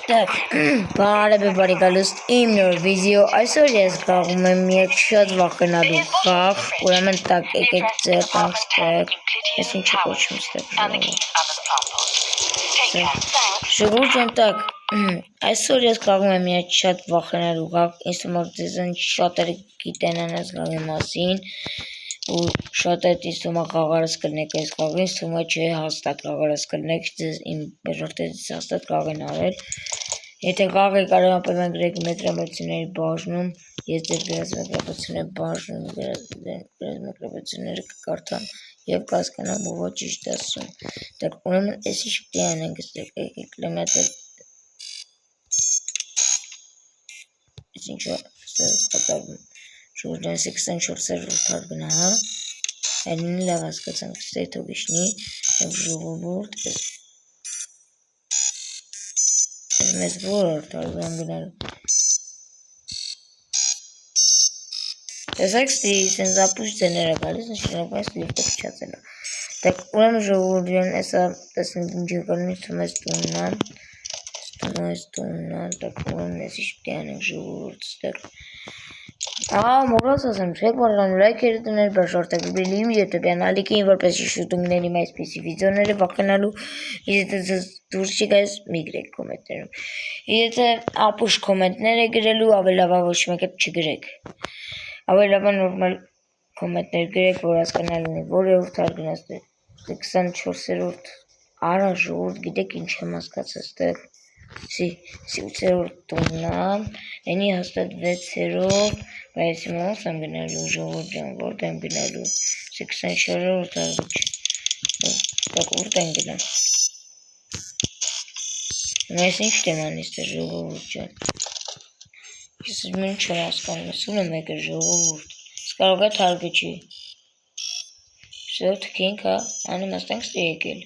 Так, բարև բարի գալուստ իմ նոր վիդեո, այսօր ես գաղում եմ մեկ շատ վախենալու խաղ, ուրեմն տակ եկեք ձեր տանք ստեղ, ես ինչը կոչում ստեղ ժողովուրդ ջան, տակ, այսօր ես գաղում եմ մեկ շատ վախենալու խաղ, ինձ թվում է ձեզան շատերը գիտեն այս խաղի մասին, ու շատերը ինձ թվում է խաղարս կլնեք այս խաղը, ինձ թվում է չէ հաստատ խաղարս կլնեք, ձեզ իմ բժորդերից հաստատ խաղ են արել, եթե խաղը կարող ապրվեն գրեք մետրամեցիների բաժնում, ես ձեր գրած մետրամեցիների բաժնում գրած մետրամեցիները կկարդամ և կհասկանամ ու ոչ ճիշտ ասում, так ուրեմն էս ինչ պիտի անենք ստեղ, եկեք լեմյատել, ես ինչա ստեղ կատարվում, ժողովուրդ 24-րդ հարգնա, հա, այլինի լավ հասկացանք, ստեղ թող իջնի, և ժողովուրդ, մեզ որորդ հարգան գնալու, տեսակ ստի սենց ապուշ ձեները գալիս, նշնորվում ես լիվտը պիչացել է, так ուրեմ ժողովուրդ ջան, էսա տեսնենք ինչ եկալում ես թում ես տուննան, так ուրեմն ես ինչ պիտի անենք ժողովուրդ ստեղ, մորոց ասեմ, չեք բարձանում լայքերը տներ բաշորդեք բիլի իմ յութուբյան ալիքին, որպեսի շուտունգների այսպիսի վիդեոները վախենալու, եթե ձեզ դուրս չի գայս մի գրեք կոմենտներում, եթե ապուշ կոմենտներ է գրելու, ավելավա ոչ մեկը չգրեք, ավելավա նորմալ կոմենտներ գրեք, որ հասկանալու ունի, որևորդ հարգնաց 24-րդ արա ժողովուրդ գիտեք ինչ եմ հասկացած ստեղ, 8-րդ տուննան, ենի հաստատ 6-րդ, բայց ոնց եմ գնալու ժողովուրդ ջան, որդ եմ գնալու, 24-րդ արգուչ, так որդ եմ գնալ, ես ինչ դեմ անիս դե ժողովուրդ ջան, ես մեն չեմ հասկանում, ես ունեմ եկը ժողովուրդ, կարող է թարգչի, Всё, թքինք, հա, անում աստենք ստի եկել,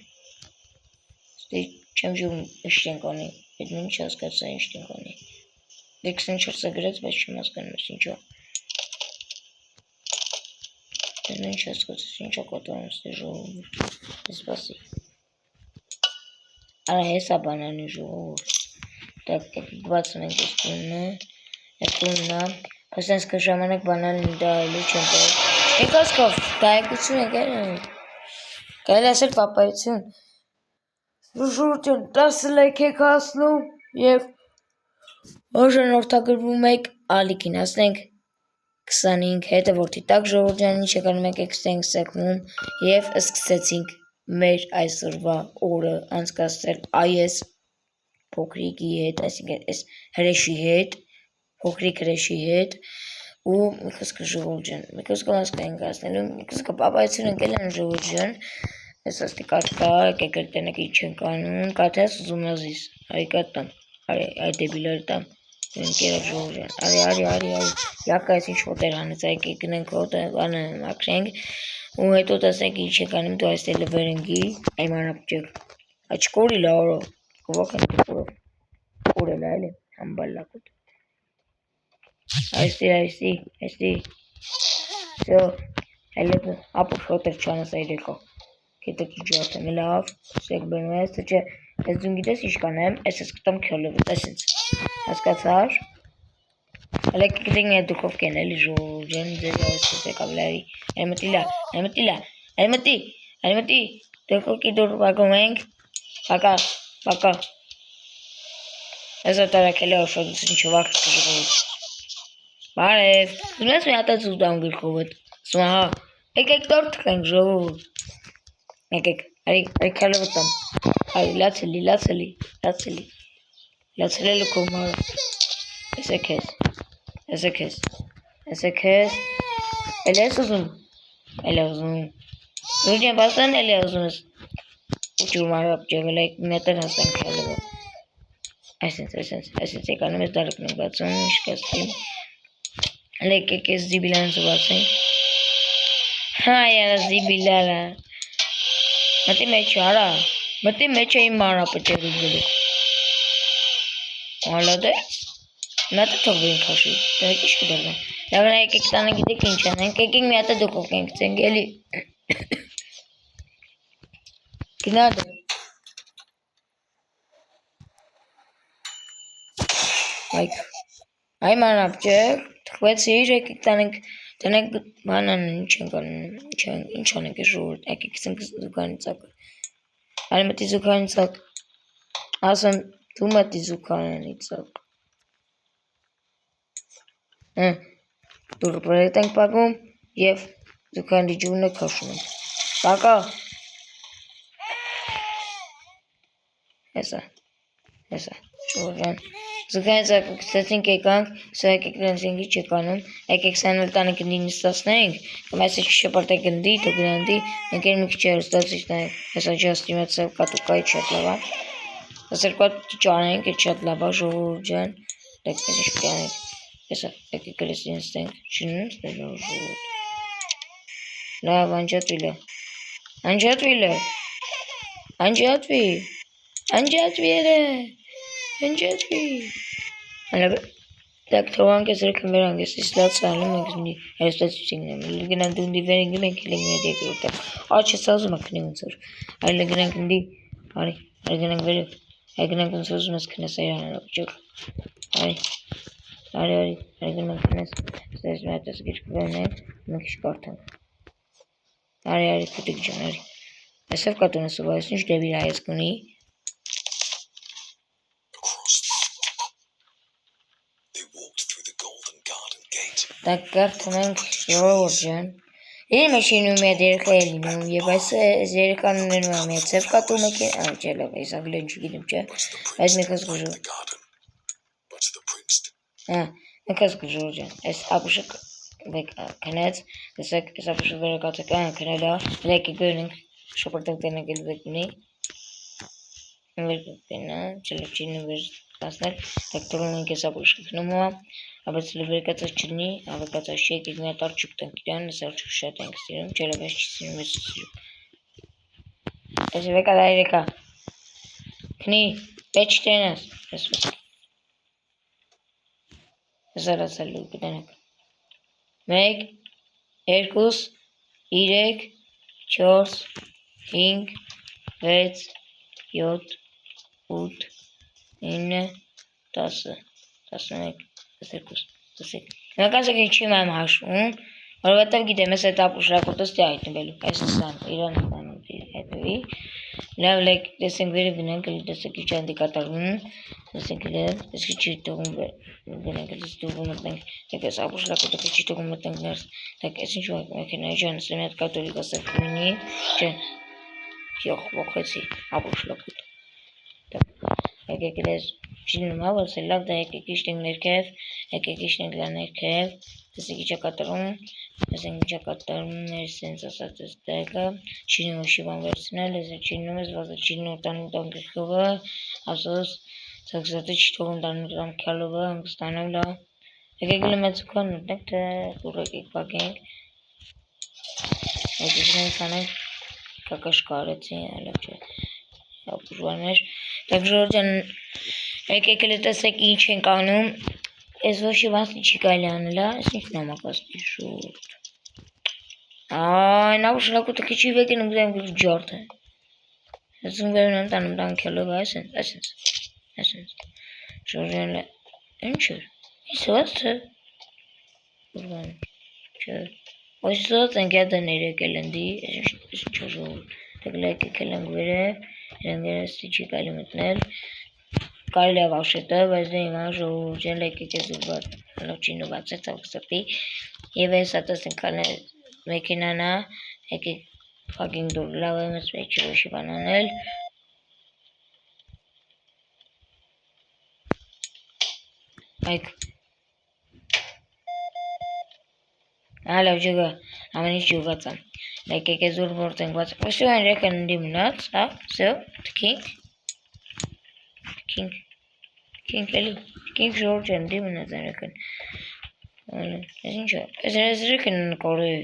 ստի չեմ ժում իշտենք անի, հետ մին չի հասկացա իշտենք անի, 24-ը գրեց, բայց չեմ հասկանում ես ինչո, հետ մին չի հասկացած ինչո կոտորում ստի ժողովուրդ, ես բասի, արա հեսա բանանի ժողովուրդ, так բացում ենք ես տուննա, բայց ես կժամանակ բանալին դա այլու չեմ տեղ, եկասկով, կայակություն եք կայլ ասել պապայություն, ժողովուրդ ջան 10 լայք եք հասնում և օժանորդագրվում եք ալիքին, հասնենք 25 հետևորդի տակ ժողովուրդ ջան ինչ եկանում եք ստենք սեղմում և սկսեցինք մեր այսօրվա օրը անցկացնել այս փոքրիկի հետ, այսինքն այս հրեշի հետ, փոքրիկ հրեշի հետ ու մի խոսքը ժողովուրդ ջան, մի խոսքը մասկա ենք ասնելու, մի խոսքը պապայություն ընկել են ժողովուրդ ջան, ես աստի կատկա, եկեք տենեք ինչ ենք անում, կաթես ուզում ազիս, արի կատտամ, այ դեբիլար տամ, ընկերով ժողովուրդ ջան, արի, յակա ես ինչ ոտեր հանեց, եկեք գնենք ոտը բանը մաքրենք ու հետո տեսեք ինչ եք անում դու այս լվեր ընգի, այմ անապջեք, աչկորի լաորո, գովակ են դեպորով, կորել այլ է, համբալ լակոտ, այսի, всё, այլև ապուշ ոտեր չանաս այրեկո, կետեք ինչ արդեմ լավ, սեք բնում ես, թե ես դուն գիտես ինչ կանեմ, ես ես կտամ քյոլովը, տեսենց, հասկացար, հլեք կտենք միա դուքով կեն էլի ժողովուրդ ջան, ձեզ ավեսպես եկավ լարի, այմտի, դուքովքի դուր վագում ենք, բակա, ես ոտարակել է ոշոդուս ինչ վախ ժողովուրդ, բարև, դուն ես մի հատած ուզդամ գրքովդ, սումա հա, եկեք տոր թխենք ժողովուրդ, եկեք, արի քյալովը տամ, արի լացելի քով մարը, եսեք ես, էլ ես ուզում, ժուրդ յան բաստան էլ ես ուզում ես, ուջուր մարը ապջեղել եք, մետր հաստան քյալովը, այսենց եկանում ես դարակն եմ բացում, իշկաստին, եկեք ես զիբիլան զուբացենք, հայ զիբիլալա, մտի մեջ արա, մտի մեջ է իմ մարը ապջեղել գլու, ալադեց, մետը թողվին քաշի, դարեք իշ կդարվեն, լավնա եկեք տանը գիտեք ինչ անենք, եկեք մի հատը դուքով կենք ծենք էլի, գնադը, Այ մանրապճեք, թխվեցիր, եկեք տանենք բանան ինչ ենք անում, ինչ անենք ժողովուրդ, եկեք գցենք զուգարանի ծակը։ Այ մտի զուգարանի ծակ, ասեմ դու մտի զուգարանի ծակ։ Դուրը պրոյեկտ ենք պակում և զուգարանի ջուրն է քաշում ենք։ Տակա։ Հեսա, ժողովյան։ Զուգարանի ծակը գցեցինք եկանք, սա եկեք լենզինգի չեք անում, եկեք սանել տանը գնդի նստացնենք, կամ այս ինչ շպարտ է գնդի, թո գնանդի, մենք են մի քիչ հեռուստացիչ նայենք, հեսա ջաստ իմացավ կատուկայի շատ լավ է։ Այս երկու ճանենք, այդ շատ լավ է ժողովուրդ ջան, դեք այս ինչ պետք է անենք, հեսա եկեք լեսի նստենք, չնստել ժողովուրդ։ Լավ, անջատվի։ Անլավ, դակ թողանք ես ռեքն վերանք ես իսլատ սանում ենք նի հերստացուցինգն եմ, լգնան դունդի վերինգ մենք լինգն է դեկրոտակ, աչ ես ասում ակնի ոնցոր, այլ լգնանք նդի, արի գնանք վերև, այ գնանք ոնց ոզում ես կնես այրանալով ճուկ, արի գնանք կնես, ստես մատես գիրք վերնենք, մենք իչ կարդանք, արի կուտիկ ջան, արի, այսև կատունս ուղա, ես ինչ դևիր հայես կունի, Դակ կարդում ենք ժողովուրդ ջան, իր մեջինում է դերքը է լինում և այս երեկաններում է մի ծև կատում եք, չէ լավ, ես ագլեն չգիտեմ չէ, այս մի խыз գուժու, մի խыз գուժու ջան, այս ապուշը կնեց, տեսեք, այս ապուշը վերակացեք, կնելա, լեկի գույնենք, շոպրտակ տենակ էլ վեկունի, չլպչինը վեր տասնել, դակ թողում ենք ես ապուշը կնում հա, Աբաց վերկացած չնի, ավեկացած չի եկեք մի հատ արջուկ տանք իրան, ես արջուկ շատ ենք սիրում, չելավ ես չի սիրում, ես սիրում։ Ես վեկա դայրեկա, քնի, պետ չտենաս, ես վեկա։ Ես արացալ լուկ տենակ։ 1, 2, 3, 4, 5, 6, 7, 8, 9, 10, 11, 12, Մենք ասեք ինչի եմ հաշվում, որովհետև գիտեմ ես այդ ապուշրակոտս դի հայտնվելու, այս նստան, իրան նստանում դի հետևի, լավ լեք, տեսենք վերը գնանք, տեսեք ինչ անդի կատարվում, տեսենք լավ, ես քիչ տողում գնանք, ես տողում մտնենք, դեք ես ապուշրակոտը քիչ տողում մտնենք ներս, դեք ես ինչ մեքենայի ջան, ես մի հատ կատոլիկ ասեք մինի, ջան, յոխ, ողեցի, ապուշրակոտ, եկեք ես չինում հա, որ լավ դա եկեք իշտենք ներքև, եկեք իշտենք լա ներքև, տեսեք ինչա կատարում, տեսենք ինչա կատարում, ներս սենց ասած ես դեկը, չինում ուշի բան վերցնել, ես չինում ես, վազը չինում տանում տան գրկովը, ասոս, ծակսատը չթողում տանում տան կյալովը, հանգստանով լա, եկեք լմեցուքան մտնենք, թե դուր եկեք պակենք, եկեք նենց անենք, կակաշ կարեցի, լավ չէ, ապուշվարներ, դեք ժորջան, եկեք էլ տեսեք ինչ ենք անում, ես ոչի բանսնի չի կայլի անելա, ես ինչ նամակասնի շուրդ, այն ապուշրակոտը քիչի վեկին ուգզեմ գլու ջարդ է, ես ում վերուն եմ տանում տան կյալով, այսենց, ժորջան լե, ինչ էր, իսված թե, ուրվան, չէ, Ոյսոց ենք յադը ներեկել ընդի, ես ինչ ժողորդ, դեք լայք եկել ենք վերև, իրենք երեսի չի կայլի մտնել, կարելի է վաշետը, բայց դե հիմա ժողորդ ջան լայք եկել զուգար, լավ չինու բացեք ծավկսատի, և ես ատասենք կանել մեքենանա, եկեք պակինք դուր լավ եմ ես մեկ չրոշի բան անել, այք, լավ ջուգա, ամեն ինչ ջուգացա, լայք եկել զուր որդ ենք բացեք, ոստու այն ռեկան ընդի մնաց, հա, սև, թքինք էլի, թքինք ժորջ են ընդի մնաց այն ռեկան, ես ինչ է, ես ռեկան նկորի,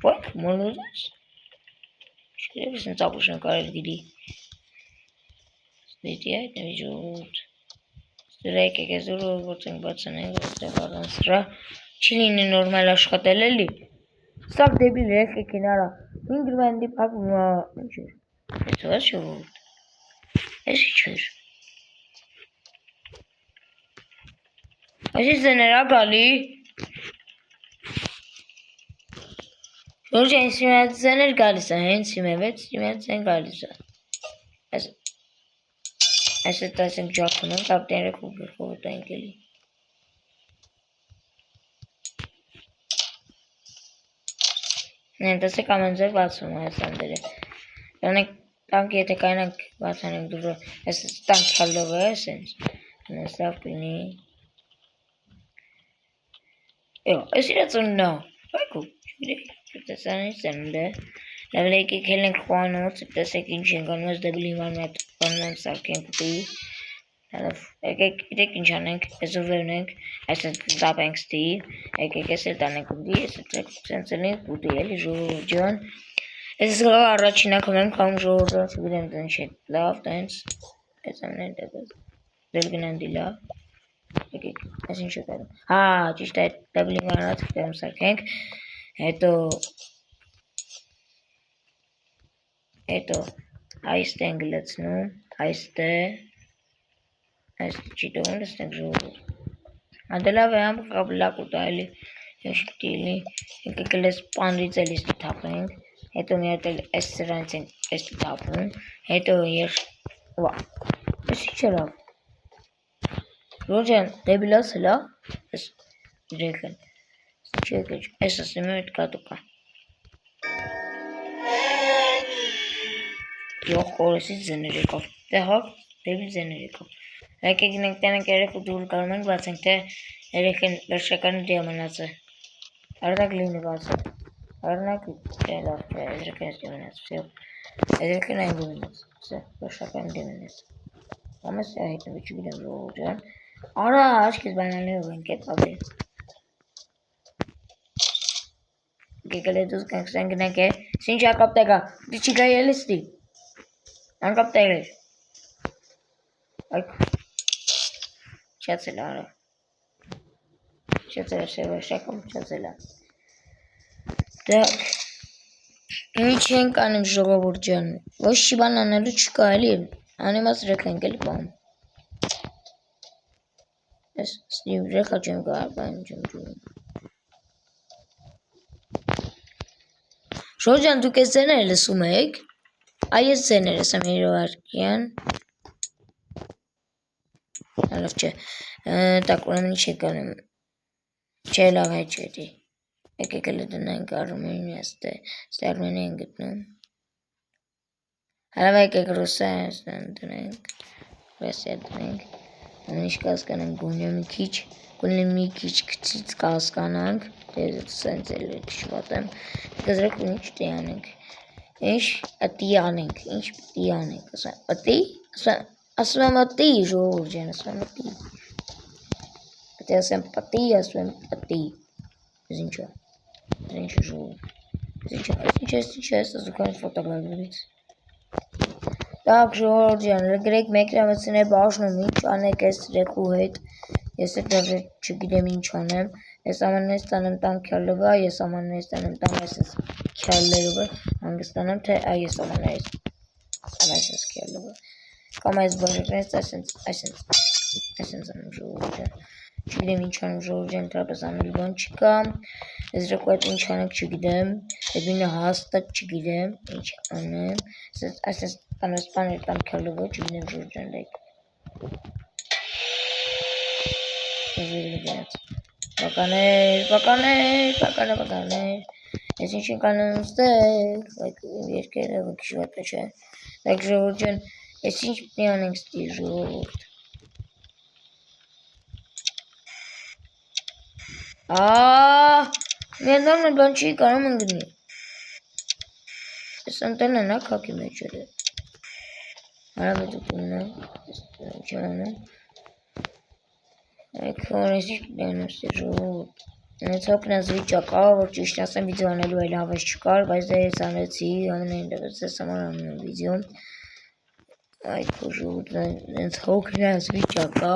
ոք, մոլոդես, չգրև ես նց ապուշն կարել գիլի, ստետի այդ նվի ժորդ, ստուրա եկեք ես զուր որդ ենք բացանենք, որտեղ առան սրա, չի լինի նորմալ աշխատել էլի, սակ դեբիլ եկեք ինարա, մին գրվան դի պակ մա, ինչ էր, ես վազ ժողորդ, ես ինչ էր, Այսի զեներա գալի։ Ժորժ հենց իմեծ զեներ գալիս է, հենց իմեծ զեն գալիս է։ Այս է տասենք ջախում ենք, ապտենրեք ու գրխովոտ ենք էլի։ Նեն տասեք ամեն ձեր բացում այս անդերը։ Յանեք տանք եթե կայնանք բացանենք դուրը, այս տանք հալով է, սենց։ Նես լավ կլինի։ Այս իրաց ուննա, բայկու, տեսանից են դե, լավել եկեք հել ենք խոանոց, տեսեք ինչ ենք անում ես դեբիլ հիմար մետ անում ենք սարքենք ուտի, եկեք իրեք ինչ անենք, եզով վերնենք, այս ենք զապ ենք ստի, եկեք ես էլ տանենք ուտի, ես էլ սենց էլենք ուտի էլի ժողջան, ես գլով առաջինակ ունեմ կամ ժողջան, չգրեմ տենց հետ լավ, տենց, ես ամեն դել գնան դիլա, եկեք, ես ինչ եկարում, հա, ճիշտ այդ դեբիլ հիմարանած կտերում սարքենք, հետո այստե ենք լցնում, այստե չի տողում լսնենք ժողոր անդելավ է համ կապլակ ուտա էլի եշկտի էլի եկեք էլ ես պանրից էլ իստի թապենք հետո մի հատ էլ ես սրանից ենք եստի թապում հետո վա ես ինչ երավ Ռոջան դեբիլաս հլա ես իրեքն ես ասում եմ էտ կատու կա Yox, orası zənnər եկավ, դե հա, դեբիլ zənnər եկավ Եկեք ենք տենենք երեք ու դուր կարում ենք բացենք, թե երեք են վերջականը դիամանած է Արդակ լինի բացը Արդակ լավ չէ, եզրեք են դիամանած, եզրեք են այն դիամանած, վերջականը դիամանած Ամես է հայտնվի չգիտեմ ժողջան Արա, աչքից բանալով ենք էտ բաբի Եկեք էլ դուզ կանք սեն գնենք է, սինչ ակապ տեգա, դի չի գայ էլիստի Անկապ տեգեր Այք Չացել արա Չացել շակում չացել Դակ Ինչ ենք անեմ ժողովուրդ ջան Ոչ չի բան անելու չկա էլի Անիմաց ռեք ենք էլի բան Ես ստիվ ռեխա չեմ գար բան չեմ ջուրում Ժողջան դուք ես ձեներ լսում եք Այ ես ձեներ ասեմ երովարկյան Ալավ չէ Так ուրեմն ինչ եք անում Չէ լավ է չէ դի Եկեք էլ դնենք արումին եստե Ստերմենի են գտնում Հալավ եկեք ռուսեն դնենք Ռեսիա դնենք Ամեն ինչ կասկանանք գունյա մի քիչ կցից կասկանանք Դեզդ սենց էլ շվատ եմ Կզրեք ու ինչ տի անենք Ինչ ատի անենք Ինչ պտի անենք Ատի Ասում եմ ատի ժողոր ջեն ասում եմ ատի Պետի ասեմ պատի ասում եմ ատի Ես ինչա Ես ինչա ժողոր Ես ինչա զուքանից ֆոտոգալուրից Так, ժողոր ջան գրեք մեկրամեցին է բաշնում ինչ անեք ես ռեքու հետ Ես է դավը չգիտեմ ինչ անեմ Ես ամաննես տանեմ տան քյալովա Ես ամաննես տանեմ տան ես քյալերովը Հանգստանեմ թե այս ամաննես Ամայսես քյալովը Կամ այս բաժիկնես այսենց անում ժողոր ջան Չգիտեմ ինչ անում ժողոր ջան տրապես անել բան չկա Ես ռեքու այդ ինչ անեք չգիտեմ Այդ մինը հաստատ չգիտեմ Ինչ անեմ Այսենց տանես պաներ տան քյալովը չգիտեմ ժողոր ջան լեք Բականեր Ես ինչ ենք անում ստեղ Երկերը վկշվատը չէ Դակ ժողոր ջան Ես ինչ պնի անենք ստի ժողորդ Միանդամն է բան չի կարում ընգնի Ես ընտեն է նա կակի մեջ էր Հարավ է դուքումն է Չեմ անում Այք հորես ինչ պնի անեմ ստի ժողորդ Նեց հոքնազ վիճակա, որ ճիշտ ասեմ վիդեո անելու էլ հավես չկար, բայց դե ես անեցի, ամենայն դեպս ես համար անում եմ վիդեոն Այդ խոժուտ նենց հոքնազ վիճակա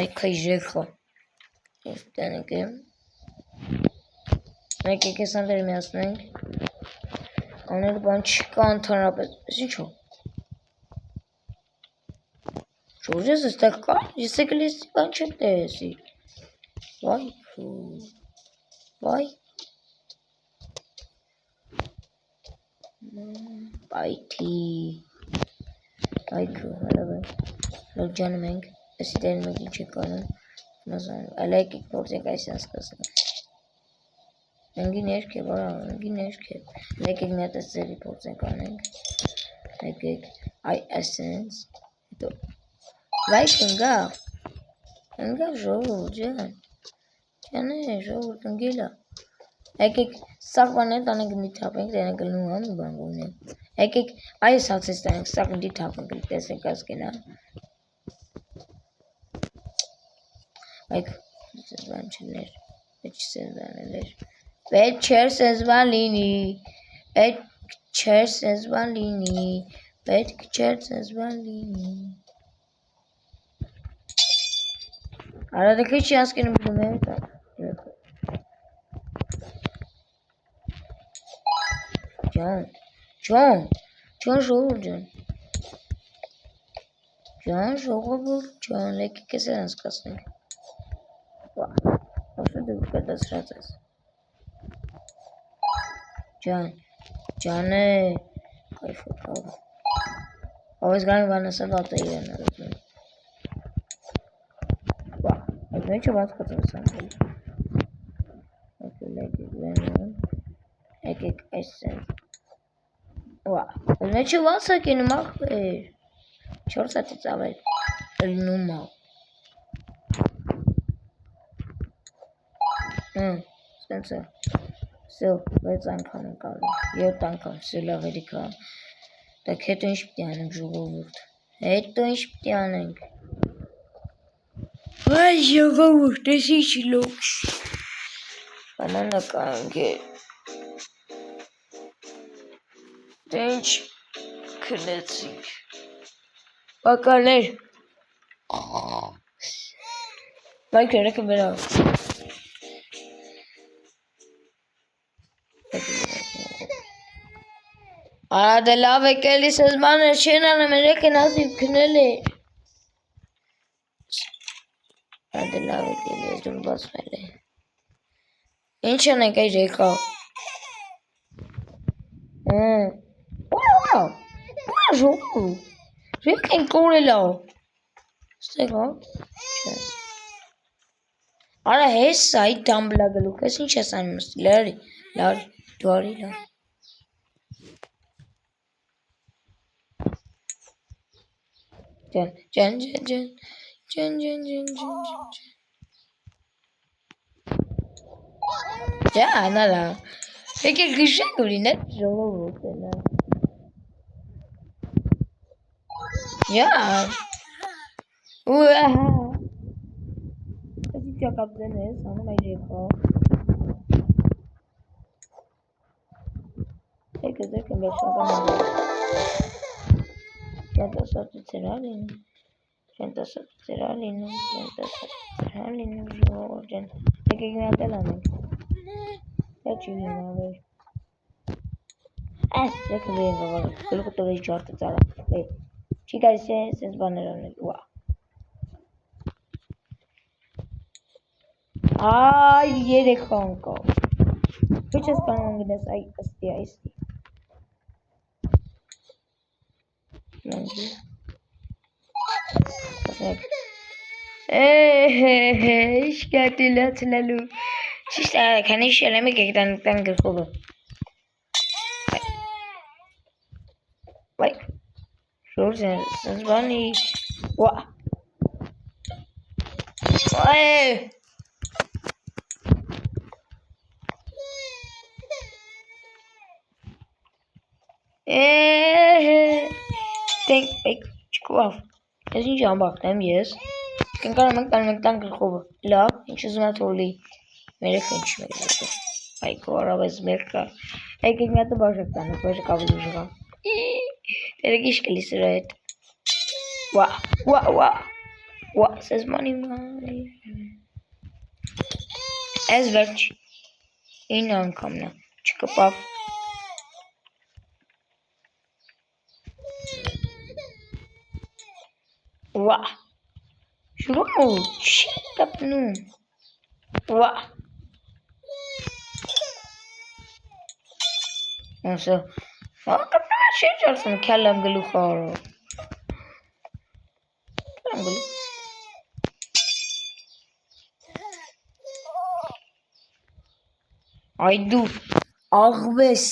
Այքա իժեքա Ես տենեք եմ Եկեք ես անդեր միասնենք Անել բան չկա ընդհանրապես Ես ինչ հո Ժորժես այստեղ կա, ես եկել ես բան չեմ տեսի։ Վայ քո։ Վայ։ Բայթի։ Վայ քո, հələ։ Լոջանում ենք, այսի դեն մեկ ինչ եք անում։ Նազան, այլ եկեք փորձենք այս անցկացնենք։ Ընկի ներքև, արա, ընկի ներքև։ Եկեք մի հատ այս ձևի փորձենք անենք։ Եկեք, այ այսենց, հետո։ Վայ կնգավ։ Ընկավ ժողովուրդ ջան։ Ջաներ, ժողովուրդ ընկել է։ Եկեք սաղ բաներ տանենք ընդի թափենք, տենենք լնում համ բան գոնենք։ Եկեք այս հացից տանենք, սաղ ընդի թափենք, տեսնենք ասկենա։ Այք սեզվան չներ, պետք սեզվան էլեր։ Պետք չեր սեզվան լինի, պետք չեր սեզվան լինի, պետք չեր սեզվան լինի։ Արադեքը չի ասկենում բնում է, Ջան, ժողովուրդ ջան։ Ջան, ժողովուրդ ջան, եկեք ես անցկացնենք։ Ոսը դու կդասրած ես։ Ջան է, կայֆոտ ավ։ Ով ես գանի բանասը վատ է իրան արեցում։ Այդ մեջը վատ կծվես անգել։ Եկեք այս սենց։ Այդ մեջը վատ է կենում աղվեր։ Չորս հատից ավեր, լնում ավ։ Սենց է։ Սել, 6 անգամ ենք արել, 7 անգամ, սել ավերի կա։ Так հետո ինչ պիտի անենք ժողովուրդ։ Հետո ինչ պիտի անենք։ Այ ժողովուրդ, ես ինչ լոքս։ Բանանա կանք է։ Դե ինչ քնեցինք։ Բականեր։ Բայք երեքը վերավ։ Արա դե լավ եկելի սեզմաներ չեն անեմ երեքն ասիվ քնել էր։ Արա դե լավ եկելի ես դուր բացվել է։ Ինչ անենք այ ռեկա։ Ուրա ժողովուրդ։ Ռեք են կորելա։ Ստեղ հա։ Արա հես այդ դամբլա գլուք ես ինչ ես անում ստի լարի դու արի լավ։ Ջան ալա եկեք գշենք ունինეთ ժողովուրդ էլա Ջան ուահա Այսի ճակապ ձեն ես անում այր եկա Եկը ձեք եմ վերջնական անում Ճանտասատու ծերալին ժողովուրդ ջան եկեք մի հատ էլ անենք Դա չի հիմավել եկը վեր են գավար գլուկը տվեի ճարտը ծարա չի գալիս է սենց բաներ անել ուա Այ երեքա անկավ Ոչ ես բանան գնես այ ըստի Նանջի Ինչ կատի լացնալու Ճիշտ քանի շելեմ եք տան գրխովը Վայ Շորձ են սենց բանի Ուա Այ Տենք բեք չկուավ Ես ինչ ամբաղթեմ ես Կնկարում ենք տանում ենք տան գրխովը Լավ ինչ ուզում է թորլի Մերեխ ինչ մեր Այ կորավ ես մերկա Եկեք մի հատը բաժակ տանեք բաժակ ավելի ուժղա Տերեք ինչ կլի սրա հետ Ուա Սեզ մանի Ես վերջ 9 անգամն է չկպավ Ուա։ Շուրում չի կապնում։ Ուա։ Ասա։ Կապնում է չի ճարսում կյալամ գլուխ արո։ Այ դու աղվես,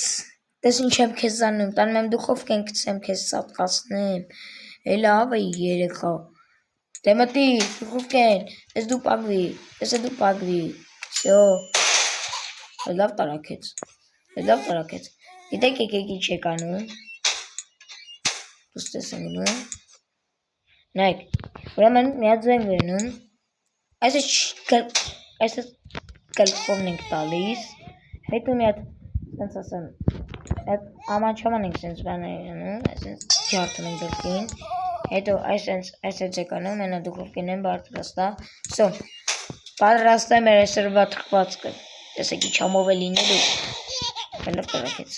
տես ինչ եմ քեզ անում, տանում եմ դուխովկան գցեմ քեզ սատկացնեմ, էլ ավ է երեխա, դե մտի դուխովկան, տես դու պագվի, всё, լավ տարակեց, գիտեք եկեք ինչ եք անում, դուստես եմ գնում, նայք, ուրեմն միած ձու ենք վերնում, այսպես գլխովն ենք տալիս, հետո մի հատ սենց ասեմ, այդ ամանչաման ենք սենց բաներանում, այսենց ջարդում ենք դրկին, հետո այսենց եք անում, մենա դուխովկին եմ բարձրաստա, սո, պատրաստա մեր այսրվա թխվածքը, տեսեք ինչ համով է լինելու, լավ տարակեց,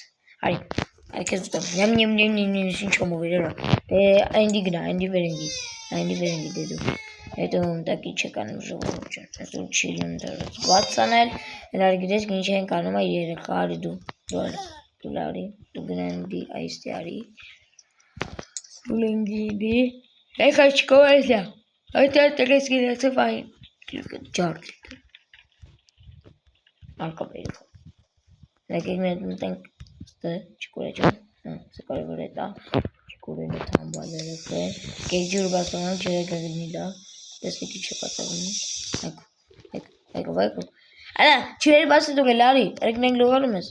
արի քեզ ուտեմ, նյամ, ինչ համով էր երա, դե այնդի գնա, այնդի վերենգի դե դու, հետո ումտակի չեք անում ժողովուրդ ջան, ես դու չի լինում դրած վացանել, հնար գիտես ինչ ենք անում այ երեխա արի դու լարի, դու գնանդի այստի արի, դու լենգիդի, եք այս չկովարիստյա, այդ տերես գիրացով այն ջարդ անկապ երեխա, նեկեք մետ մտենք ստը չկուրե ճան, սը կարևոր է տա, չկուրեն է թամբալ երեխը, կեկ ջուր բաստանալ ջրե գգնի դա, տեսեք ինչ է կատաղնի, այկով, Ալա, չիրերի բասը դուք էլ արի, արկն ենք լուղալում ես,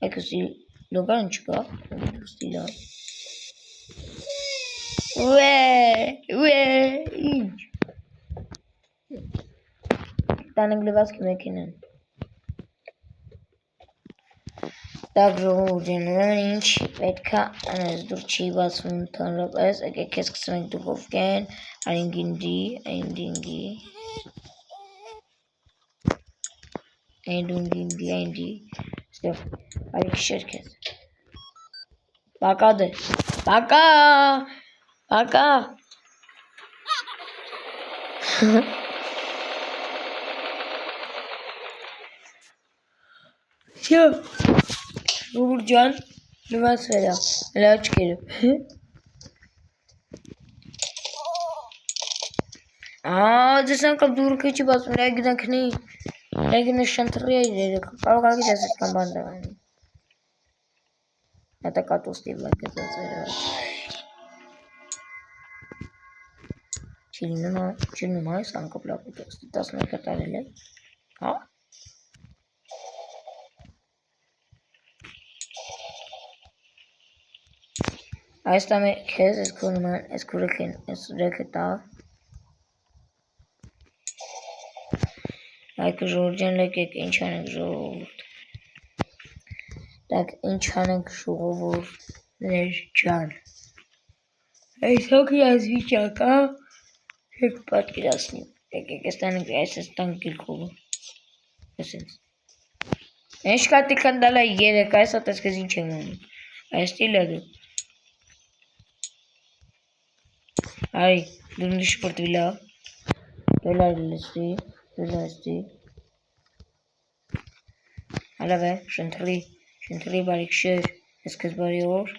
այկսի լուղալն չկա, ստիլա, ինչ, տանենք լվացքի մեկինեն, տակ ժողովուրդ ջան, ուրեմն ինչ պետքա անես դուր չի բացվում թանրապես, եկեք քեզ կսրենք դուխովկան, այնդի, ստո, արի քշեր քեզ, բակա դե, բակա, Շո, ժողովուրդ ջան, լվաց վերա, լա չկերը, ձեզ անկապ դուրքը չի բացում, լայգնը շնտրի է երեխա, կարող արգի դես ետքան բան դաղանի, հետա կատոստի վարկեծած վերած, չի լինում այս անկապ լապուտ էստի, 11 տարել է, հա? Այս տամը քեզ, ես քոնման, ես քուրեքին, ես ռեքը տա, այկը ժողորդյան լեկեք, ինչ անենք ժողորդ, տակ ինչ անենք ժողորդներ ճան, այս հոգի այս վիճակա, հեք պատկիրասնի, եկեք ես տանենք այս տանք գիրքովը, այսենց, ինչ կատի կնդալա երեք, այս հատ ես կեզ ինչ եմ անում, այս տիլը դու, Արի, դու նիշ պորտվիլա, դոլար լստի, Ալավ է, շնտրի բարի կշեր, ես կեզ բարի որ,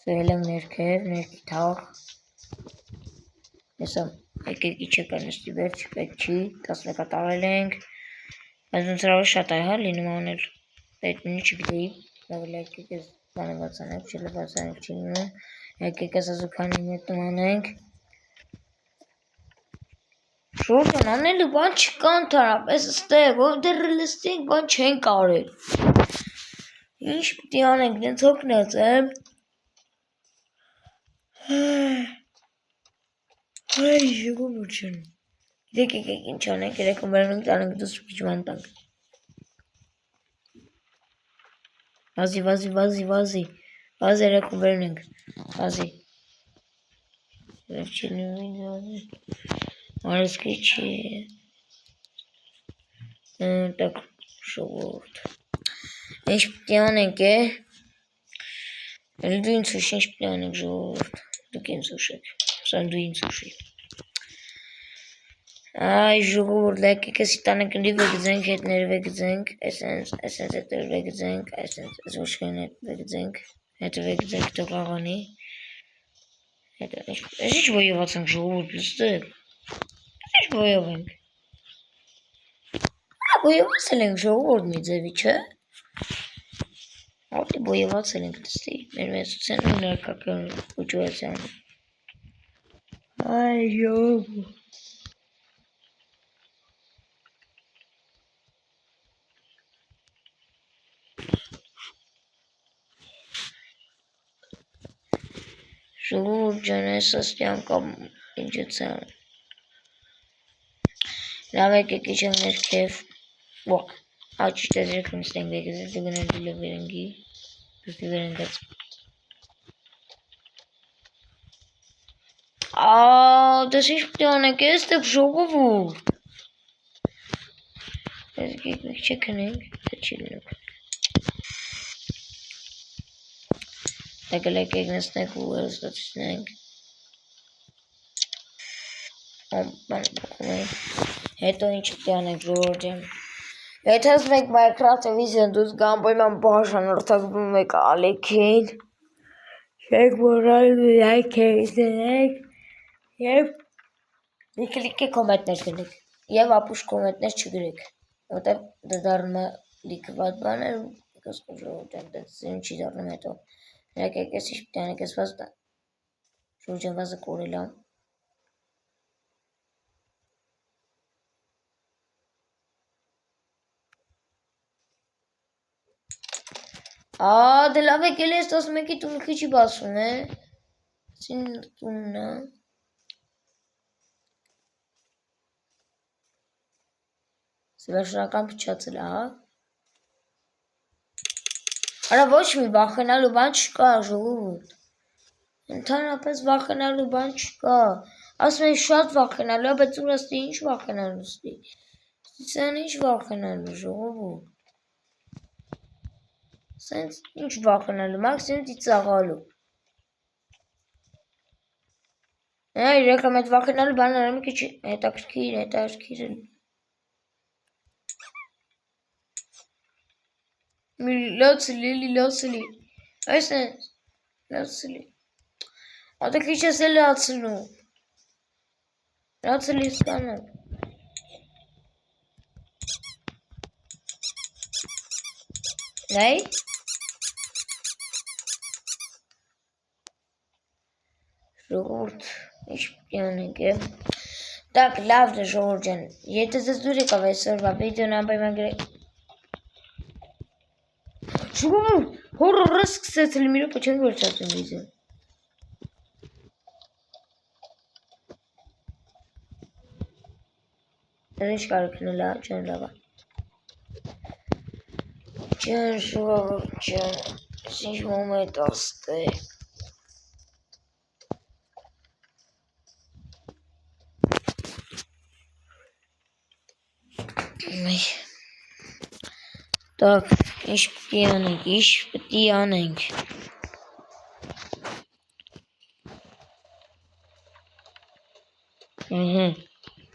սոհել եմ ներքի թաղ, եսամ, եկեք իչ եկան նստի վերջ, պետ չի, 11 տարել ենք, այս ոնց հրավը շատ այ հա լինում անել, այդ մինի չգդեի, լավ եկեք ես բանվացանեք, չլվացանեք չի լինում, եկեք ես ազուքանի մետնում անենք, Շորժան անելու բան չկա ընդհանրապես ստեղ, որ դեռ լստենք բան չեն կարել, ինչ պիտի անենք, նենց հոգնած եմ, այ ժողովուրդ ջան, գիտեք եկեք ինչ անենք, երեքում վերնենք տանենք դուս պիջման տանք, վազի, երեքում վերնենք, վազի, Արսկի չի, տակ շողորդ, ինչ պիտի անենք է, Դու ինձ ուշ ինչ պիտի անենք ժողովուրդ, դուք ինձ ուշեք, սան դու ինձ ուշեք։ Այ ժողովուրդ լեկեք էսի տանենք ընդի վեգձենք, հետները վեգձենք, այսենց հետները վեգձենք, այսենց այս ոչքեն հետը վեգձենք տողաղանի, այս ինչ ոյով ացանք ժողովուրդ լստեք, ինչ ոյով ենք, ոյովացել ենք ժողովուրդ մի ձևի, չէ, Ատի բոյովացել ենք լստի, մեր մեծության ու ներկական ուջուացյանը, այ ժողովուրդ, Ժողովուրդ ջան, այս ըստի անգամ ինչեցան։ Լավ եկեք իջանք ներքև։ Ճիշտ է դրեք նստենք վեգեզել դգնել դիլը վերնգի։ Դուստի վերնգած։ Դες ինչ պիտի անենք էստեղ ժողովուրդ։ Ես եկեք մեկ չեք հնենք, դա չի լինում։ Եկել եկեք նստենք ու հեռուստացուցնենք։ Հետո ինչ պիտի անենք ժողովուրդ ջան։ Եթե ասում եք Minecraft-ը վիզիոն դուս գամ պայման բաժանորդակվում եք ալիքին, չեք մոռանալ լայք դնեք և մի կլիկե կոմենտներ գրեք և ապուշ կոմենտներ չգրեք, որտեղ դա դառնում է լիքը վատ բաներ ու ժողովուրդ ջան, դա չի դառնում հետո։ Եկեք էս ինչ պիտի անենք, էս վազը ժողովուրդ ջան վազը կորել է։ Դե լավ եկել ես 11-ի տունը քիչ բացում է։ Սին տունն է։ Սվերշնական փչացել է, հա։ Արա ոչ մի վախենալու բան չկա, ժողովուրդ։ Ընդհանրապես վախենալու բան չկա։ Ասում են շատ վախենալու է, բայց ուրաստի ինչ վախենալու ստի։ Սեն ինչ վախենալու, ժողովուրդ։ Սենց ինչ վախենալու, մաքսիմում ծիծաղալու։ Իրական այդ վախենալու բանները մի քիչ հետաքրքիր են։ Լոցլի։ Այսենց, լոցլի։ Ատը քիչ ես էլ լացնում։ Լոցլի ստանալ։ Նայ։ Ժողովուրդ, ինչ պիտի անենք է։ Так, լավ է ժողովուրդ ջան, եթե ձեզ դուր եկավ այսօրվա վիդեոն անպայման գրեք։ Ժողովուրդ, հորորը սկսեցել մի րոպե չենք վերջացնում վիդեոն։ Դա ինչ կարող քնել է, ջան լավ է։ Ջան ժողովուրդ ջան, ինչ մոմենտ աստե։ Так, ինչ պիտի անենք։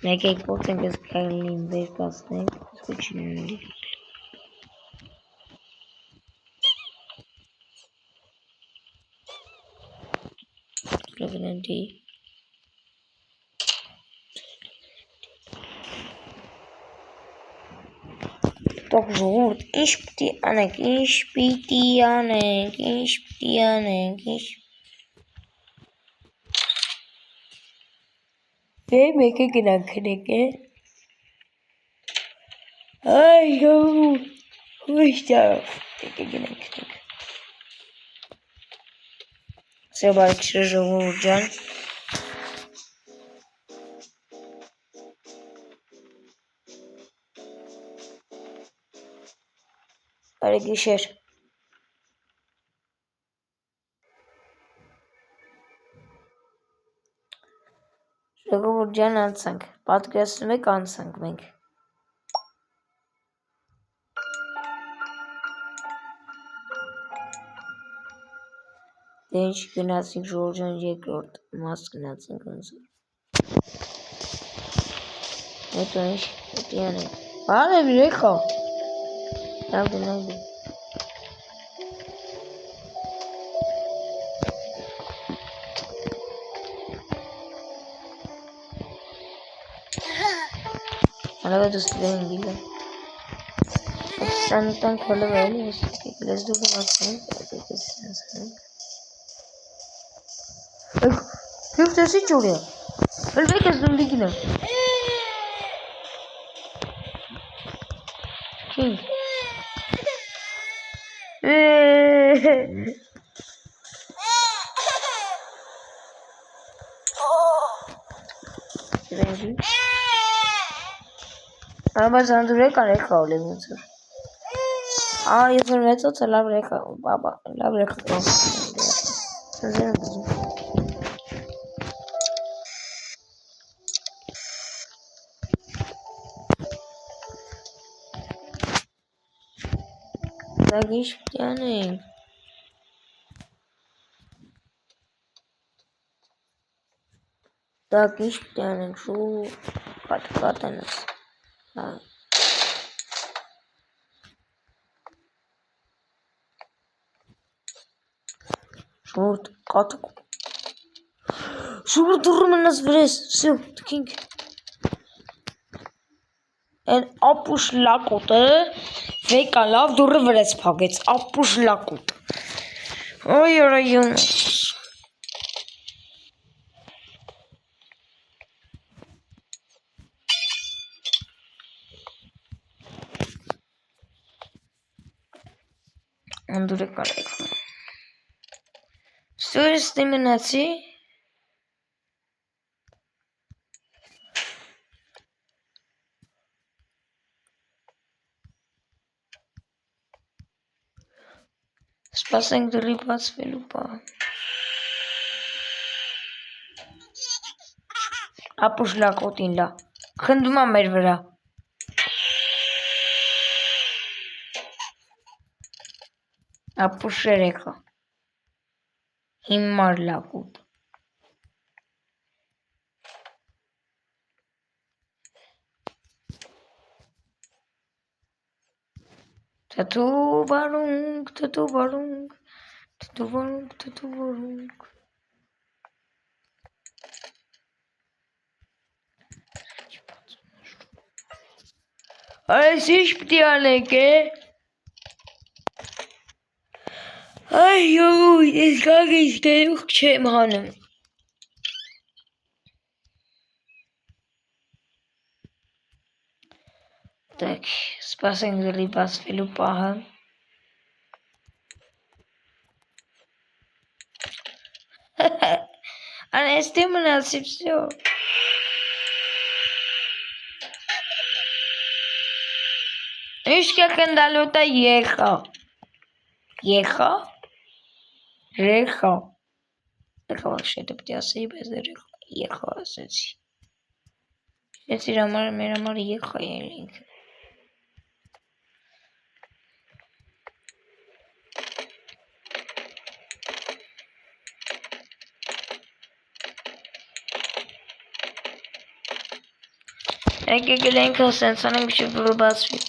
Եկեք փորձենք այս քայլին վեր կացնենք, իսկ չի լինի։ Լավնանդի։ Так, ժողովուրդ, ինչ պիտի անենք։ Մեկը գնանք քնենք է։ Այ ժողովուրդ, հույստավ, եկը գնանք քնենք։ Սա բարիքշը ժողովուրդ ջան։ Բարի գիշեր։ Ժողովուրդ ջան անցանք, պատկերացնում եք անցանք մենք։ Դե ինչ գնացինք Ժորժան երկրորդ մաս գնացինք ոնց որ։ Հետո ինչ պետք է անենք։ Բարև եկա։ Լավ գնանք։ Allora tu stai in villa. Stanno tanto alle vele, che le sdove ma sempre che senso. Ecco, che si giuria. Per me che sto ligino. Chi? Vedi? Allora sono due cane cole, non so. Ah, io sono mezzo c'è la breca, babà, la breca. Zagiś pijany. Zagiś pijany, szło. Patka nas. Шурт, каток. Шурт, дурмен нас врез. Все, такинг. Են ապուշ լակոտը վեկա լավ դուրը վրեց փակեց ապուշ լակոտ օй օրայուն անդուրը կարեք սուրստի մնացի Սպասենք դրի բացվելու պահը ապուշ լակոտին լա խնդում եմ մեր վրա ապուշ երեխա հիմար լակոտ Թթու բարունգ Այս ինչ պիտի անենք է այյո ես գագիս գերուխ չեմ հանում Так, սպասենք դրի բացվելու պահը Անեստի մնացի всё Ինչ կխնդալուտա եղա Եղա Ռեխա Եղա վաղշետը պտի ասեի բայց եղա ասեցի Ես իր համար մեր համար եղա ելինք Եկեք գլենք ասենց անենք միշտ որ բացվի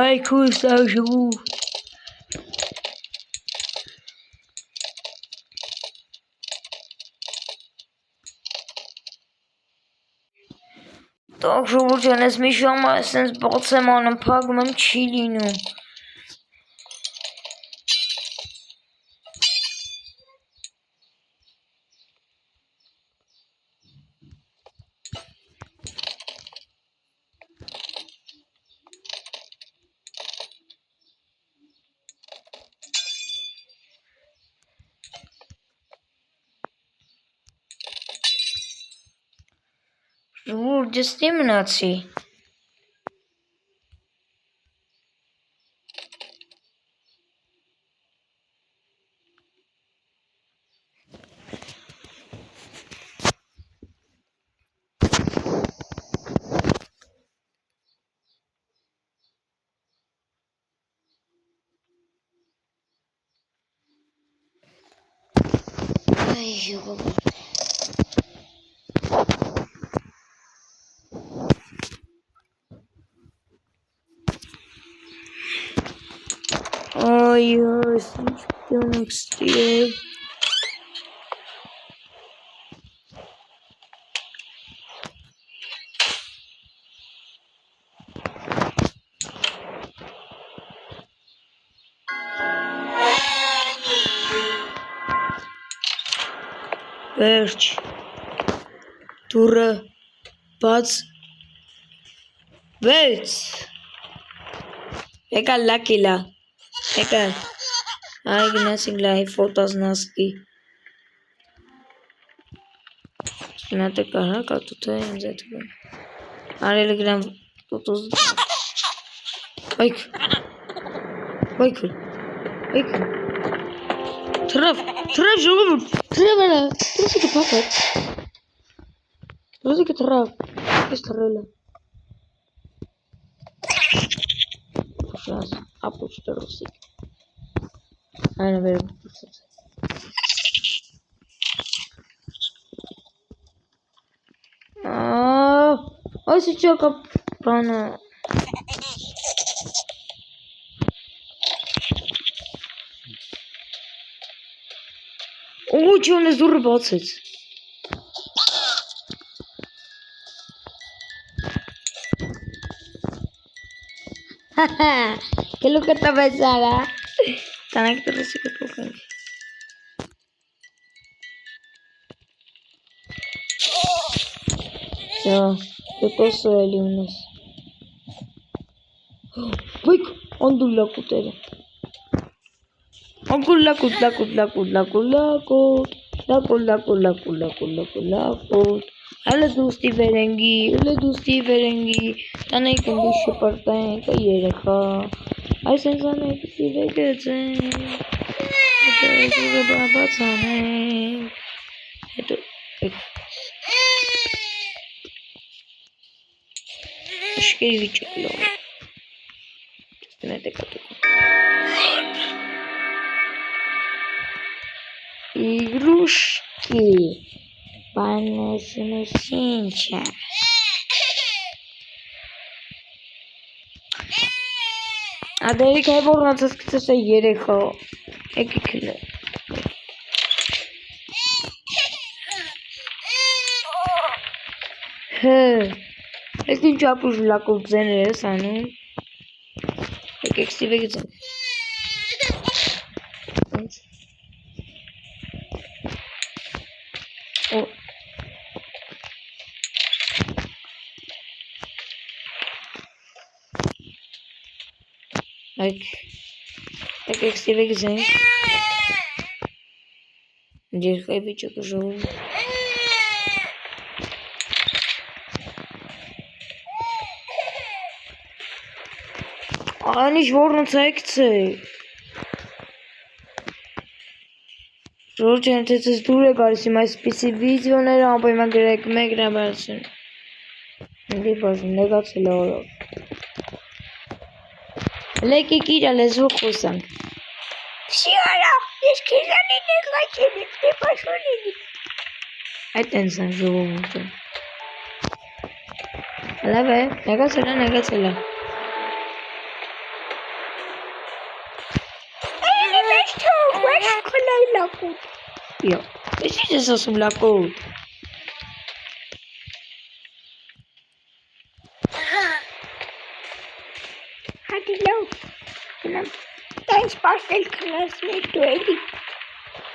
Այ քույս աշու Տող ժողովուրդ ես մի ժամը ասենց բաց եմ անում փակում եմ չի լինում Ժողովուրդ ջստի մնացի Ay, ինչ նեքստի է։ Վերջ, դուրը, բաց, վեց, եկալ լակիլա, եկալ, այ գնացինք լայի ֆոտոզ նասկի, գնատը կարա կատութը ինձ է թվում, արելը գնամ ֆոտոզ, այք, Traf ժողովուրդ, traf արա, trafիկը փախած, trafիկը traf, ես trafել է, շաս, ապուչ տրոսիկ, այնը վերը պուծած է, այս իչա կապ բանը, Ու չոն ես դուրը բացեց։ Հահա, գլուկը տվեց արա։ Տանակ տրոսի կպոխենք։ Всё, տոտոսը էլի ունես։ Վայք, անդու լակուտերը։ Անկուլ լակուտ, Հələ դուստի վերենգի, տանենք ընդու շպրտենք, երեխա, այս ենք անենք, սիվե գծենք, հետո այս ուղը բաբաց անենք, հետո, իշկերի վիճակ լող, ճստին հետ է կատուկում, Իգրուշկի, բանեսինուս ինչա, Ադերիկ հայ որնացած կծես է երեխա, եկի կլը, Ես ինչ ապուժ լակով ձեներ ես անում, եկեք սիվե գծենք, եկեք սիվե գծենք, երեխայի վիճակը ժողում, Անիշ որնց եկցե, Ժորջ են թե ծես դուր է գարիս իմ այսպիսի վիդեոները անպայման գրեք մեկ նաբարացին, Ինգի բաժում նեգացել է օրով, Լեկեք իրա լեզվող խոսանք, Պսի արա, ես կեզանի նեղացել եմ, դե պաշորելի, Այդ ենց են ժողովուրդը, Լավ է, նեգացել է, Լակուտ, Յո, ես ինչ ես ասում լակուտ, Հատի լավ, գնամ, տանց պաշտել կնաս մեր դու էլի,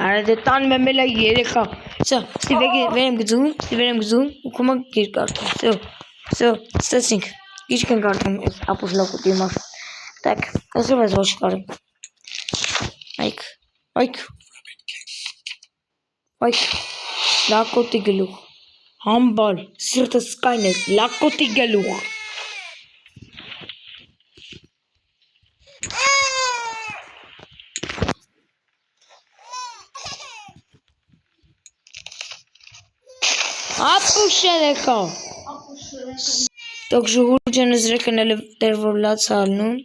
Արա դե տան մեմել է երեխա, Սա, վերեմ գծում, ու կոմա գիր կարտում, Սո, ստեցինք, գիչք են կարտում ես ապուշ լակուտի մար, Так, ասով ես ոչ կարեմ, Այք, լակոտի գլուխ, Համբալ, սիրտս կայն ես, լակոտի գլուխ, Ապուշ երեխա, Տոք ժողուր ջան զրեկն էլ դեր որ լաց հալնում,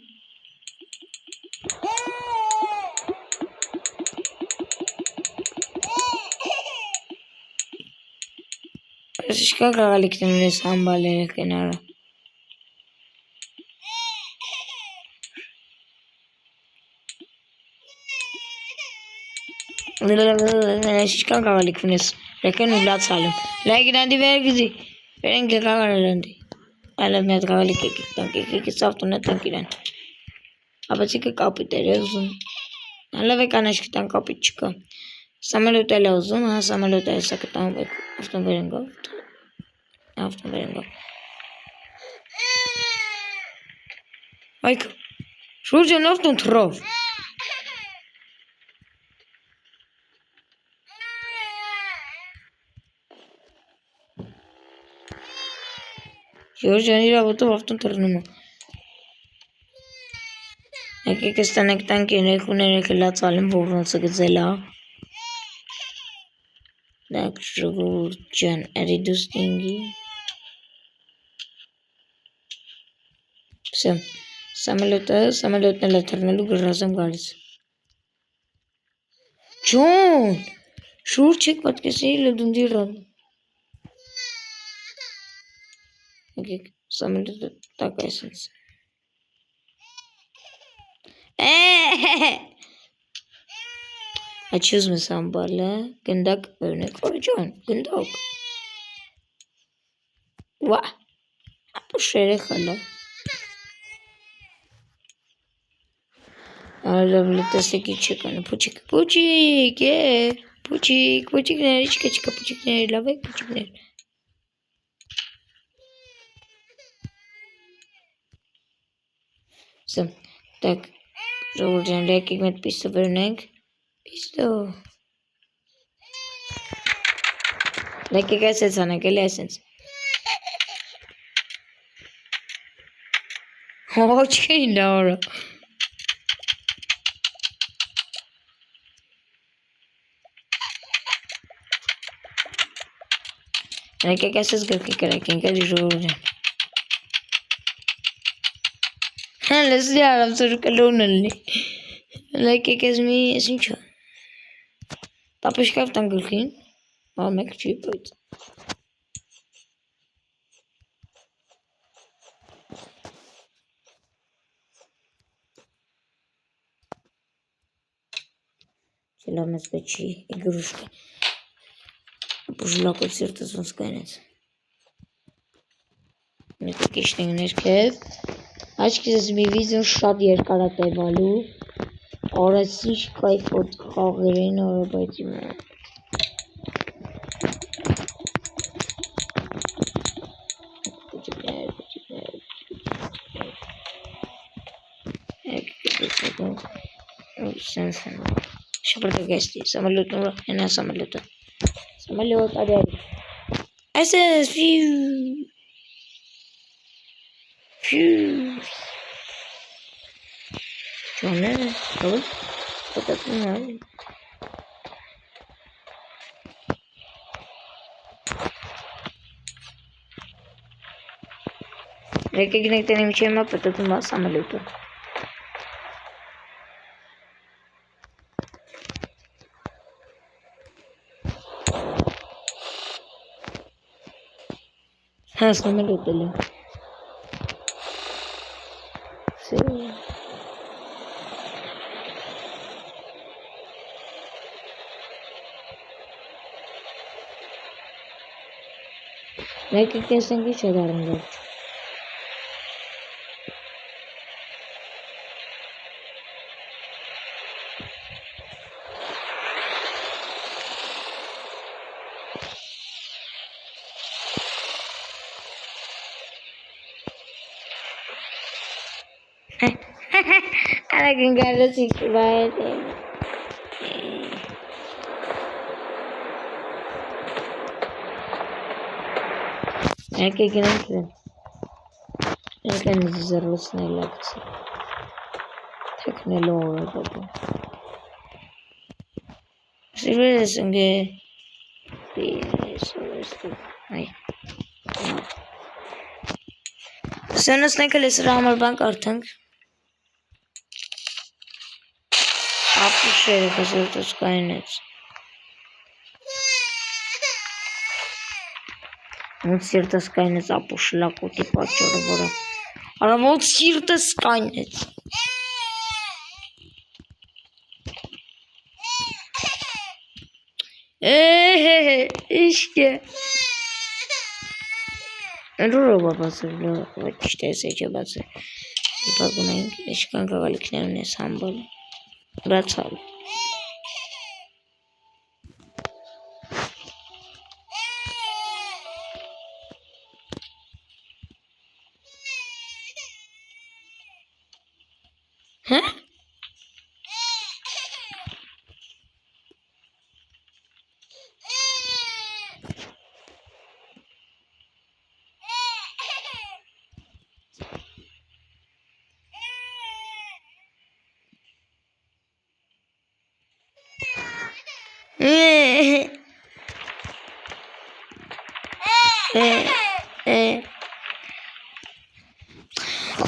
Շիշկա կաղալիքն ունես համբալերը կենարը։ Շիշկա կաղալիք ունես ռեկեն ու լացալում։ Լայք նանդի վերգզի, վերեն կեղաղարալանդի։ Այլև մի հատ կաղալիք եկիք տանք, եկիք սավտուն է տանք իրան։ Ապացի կկապիտ էր է ուզում։ Այլև է կանաշկ տան կապիտ չկա։ Սամելոտ էլ է ուզում, հա սամելոտ է սա կտան ավտոն վերենգով։ Ավտոն վերենգով։ Այք, շուրջան ավտոն թրով։ Շուրջան իրավոտով ավտոն թրնում է։ Եկեք ստանեք տանք երեքուները կլացալում որնոցը գծել է։ Так, Ժողովուրդ էրիդուստինգի։ Всё, самолетն էլ է թռնելու գրազեմ գալիս։ Ջոն, շուրջ եք պատկեսի լդունդի ռան։ Եկեք, самолетը տակ այսենց։ Աչուզ մեզ համբալը, գնդակ բերնեք, օջան, գնդակ։ Վա, ապու շերը խալա։ Այլև լտեսեկի չկանը, պուչիկ, պուչիկներ, իչկա, պուչիկներ, լավ է, պուչիկներ։ Всё, так, ժողովուրդ եկեք մետ պիստո բերնենք։ Պիստո։ Եկեք այսենց անենք, էլի այսենց։ Ոչքին լավը։ Եկեք այսենց գրքի կրակենք, էլի ժողովուրդ։ Լսի արամ սուրու կլուն ըլնի։ Եկեք ես մի, ես ինչա։ Տապշկավ տան գրքին, մեկ չի պոյց։ Չելավ մեզ պեչի, իգրուշկը։ Պուժլակոտ սիրտս ոնց կայնեց։ Եկեք իշնենք ներքև։ Աչքիզս մի վիզյոն շատ երկար է տևալու։ Արացիչ կայֆոտ խաղերին արաբայցի մը։ Շապրտը գեստի, սամալոտ նորա, հենա սամալոտը։ Սամալոտ արյարի։ Այսես, Phew. Şöyle bakalım. Patates var. Եկեք գնանք տենեմ չեմ պտտում սամալյոտը։ Հա սամալյոտը լի։ Եկեք տեսնենք ինչ է դառնում վերջ։ Aragın garrası var. Եկեք գնանք դեն։ Եկեք զրուցնել ակցի։ Թեքնելով օրը դեպի։ Սիրվել ես ընգե։ Այ։ Սենոսնենք էլ ես համար բան կարդանք։ Ապուշերը կզորդոց կայնեց։ Ոնց սիրտս կայնեց ապուշ լակոտի պատճառը վրա։ Արա ոնց սիրտս կայնեց։ Իշկե։ Ընրուրով բացը, ճիշտ է բացը։ Իպագում ենք, իշկան կաղալիքներն ես համբալը։ Բրացալ։ Հա?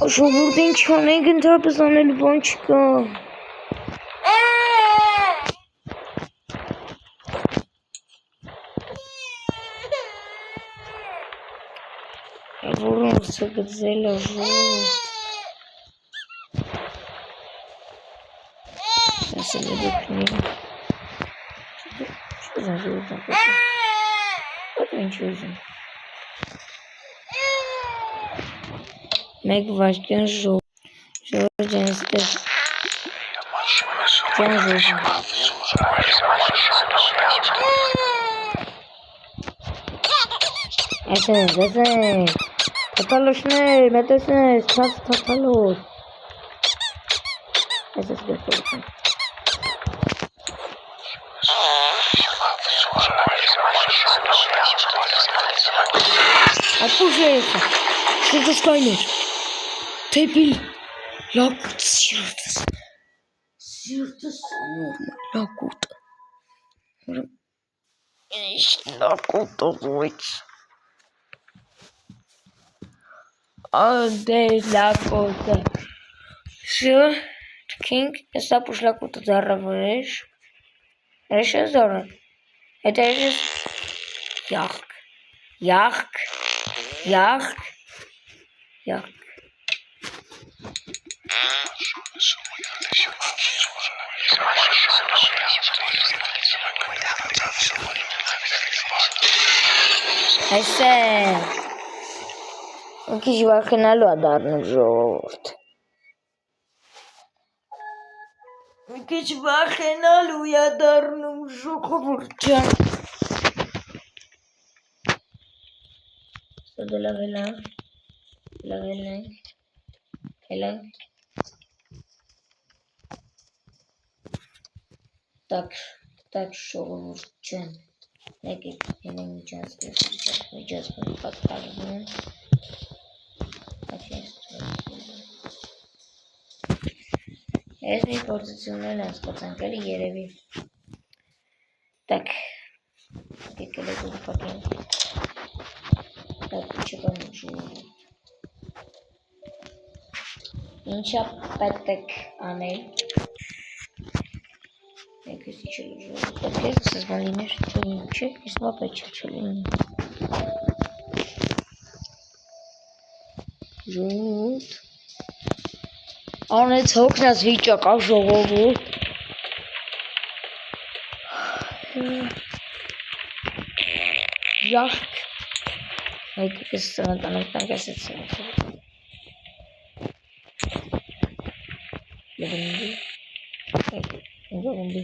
Ժողովուրդ ինչ անենք ընդհանրապես անելու բան չկա։ Որոնց է գծել է ժողովուրդ։ Ասել է դուքնի։ Չուզան ժողովուրդ ակետը։ Ոտը ինչ ուզում։ Մեկ վաշկյան ժողովուրդ ջանից տեղ։ Ջան ժողովուրդ։ Այսեն, թապալոշներ, մետեսներ, չած թապալոր։ Այսես գերպորություն։ Ապուշ է եսա, սիրտս կայներ, թեպիլ, լակուտ սիրտս անորմալ, լակուտ, ինչ լակուտ ողոյց, ադե լակուտը, շո, թքինք, ես ապուշ լակուտը ձարավրեշ, էշ է զորը, հետ էշ ես, յախք, Այսեն, մի քիչ վախենալու է դառնում ժողովուրդ։ Մի քիչ վախենալու է դառնում ժողովուրդ ջան։ Սա լավ ենք, Так, ժողովուրդ ջան, եկեք ելենք միջազգային պատկառվում, ես մի փորձություններ անցկացանք էլի երևի, так, եկեք ելեք ուղղակին, так, չկան ժողովուրդ, ինչա պետք անել, Եկես իչել ժողովուրդ, պետք է ասես բան լիներ, չէ, ես բա պետք չլինի։ Ժողովուրդ, անեց հոգնած վիճակա ժողովուրդ, յախք, եկեք ես սրանտանենք տանք ասեց սրանտանենք, լվնբի, Գողումբի,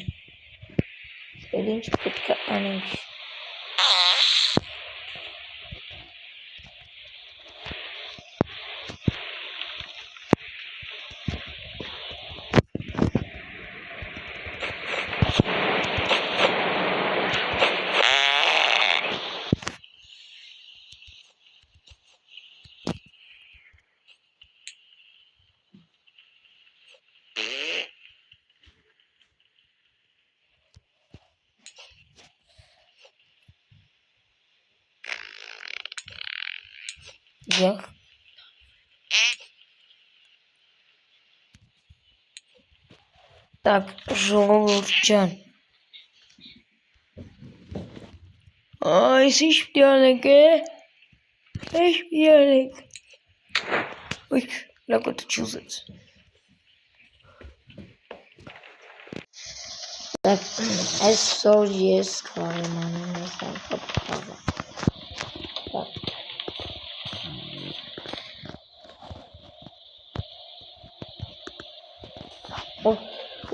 էլ ինչ պետք է անենք։ Եղ Так, ժողովուրդ ջան Այս ինչ պետք է անենք Այս միանենք։ Ոյ, լակոտը չուզեց։ Так, այսօր ես կարեմ անեմ այս անկապ խաղը։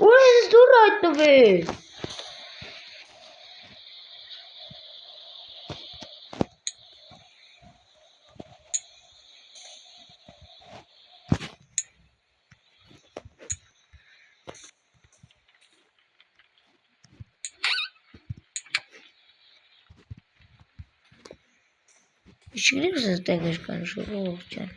Ուր ես դուր հայտնվել։ Չգիտեմ ես այդտեղ էր կան ժողովուրդ ջան։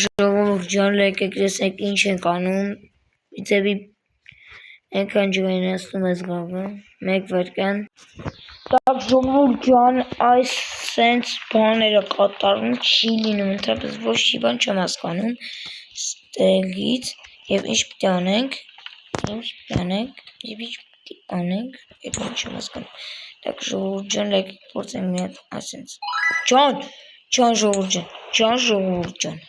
Ժողովուրդ ջան, եկեք տեսեք ինչ ենք անում։ Իցեւի այնքան ջղայնացնում ես գաղը։ Մեկ վարքան։ Так, ժողովուրդ ջան, այս սենց բաները կատարում չի լինում, ընդհանրապես ոչ մի բան չեմ հասկանում։ Ստեղից եւ ինչ պիտի անենք։ Եվ ինչ չեմ հասկանում։ Так, ժողովուրդ ջան, եկեք փորձենք մի հատ ասենց։ Ջան, ժողովուրդ ջան։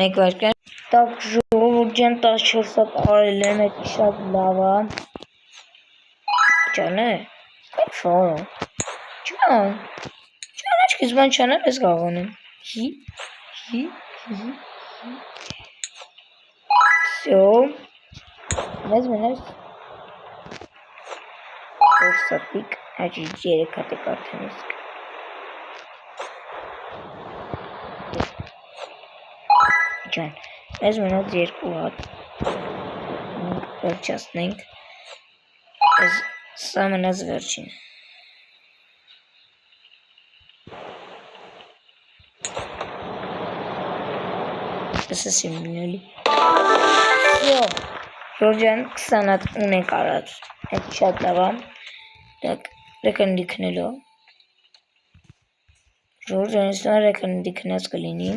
Մեկ վարքան։ Так, ժողովուրդ ջան, 14 հատ արել եմ, այդ շատ լավ է։ Ջան է։ Ֆորո։ Ջան, աչքից բան չանեմ, ես գաղանեմ։ Всё. Մեզ մնաց 4 հատիկ, հաջի 3 հատիկ արդեն իսկ։ Ջան, մեզ մնաց 2 հատ։ Վերջացնենք։ Սա մնաց վերջին։ Ասես եմ լինելի։ Всё. Ժորժան 20 հատ ունենք արած։ Այդ շատ լավ է։ Так, ռեքանդի քնելու։ Ժորժան ստա ռեքանդի քնած կլինի։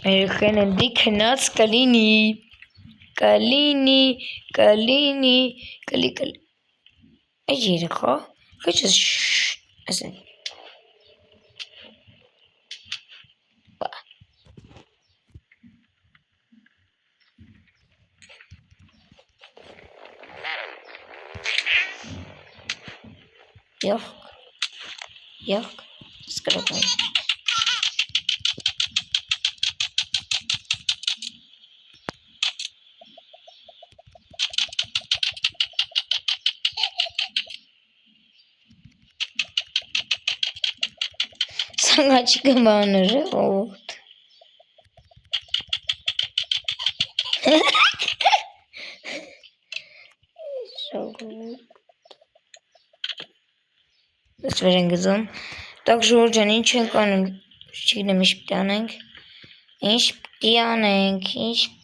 Ռեքանդի քնած կլինի։ Կլինի։ Այդ երեխա, քիչ ասեն։ Յող, սկրոպայ։ Սանգաչիկը մանր է, ովդ։ Ես վեր են գծում։ Так, ժողովուրդ ջան, ինչ ենք անում, չգիտեմ ինչ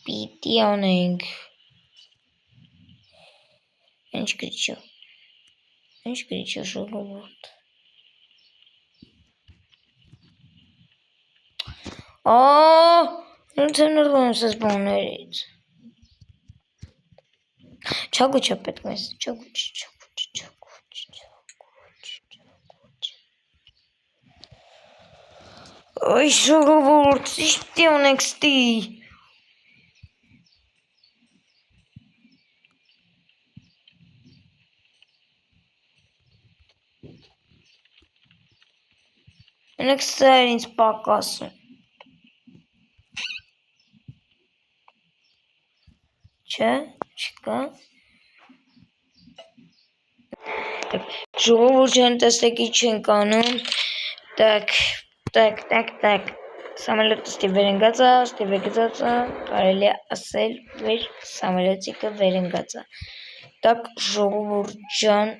պիտի անենք։ Ինչ գրիչը ժողովուրդ։ Ոնց եմ նրվում ես բաներից։ Չագուչը պետք մեզ, չագուչ։ Ay ժողովուրդ, ինչ պիտի անենք ստի։ Մենակ սա էր ինձ պակասը։ Չկա։ Ժողովուրդ ջան, տեսեք ինչ ենք անում։ Так, Սամոլետը ստի վեր ընկած է, կարելի է ասել, վեր սամոլետիկը վեր ընկած է։ Так, ժողովուրդ ջան,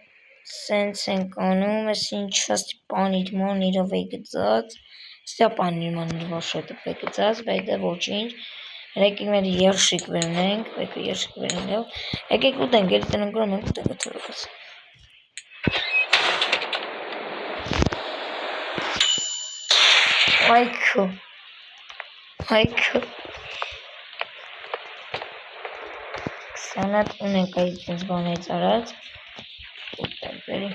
սենց ենք անում, ես ինչա ստի պանիր-մանիրով է գծած, ստի պանիր-մանիր վաշետը է գծած, բայց ոչինչ, եկեք մեր երշիկ վերնենք, եկեք ուտենք, էլի տնգրում ենք ուտենք թորոքս։ Այքո, Հայքը Սանատ ունենք այդ ինձ բանից արած ուտակերի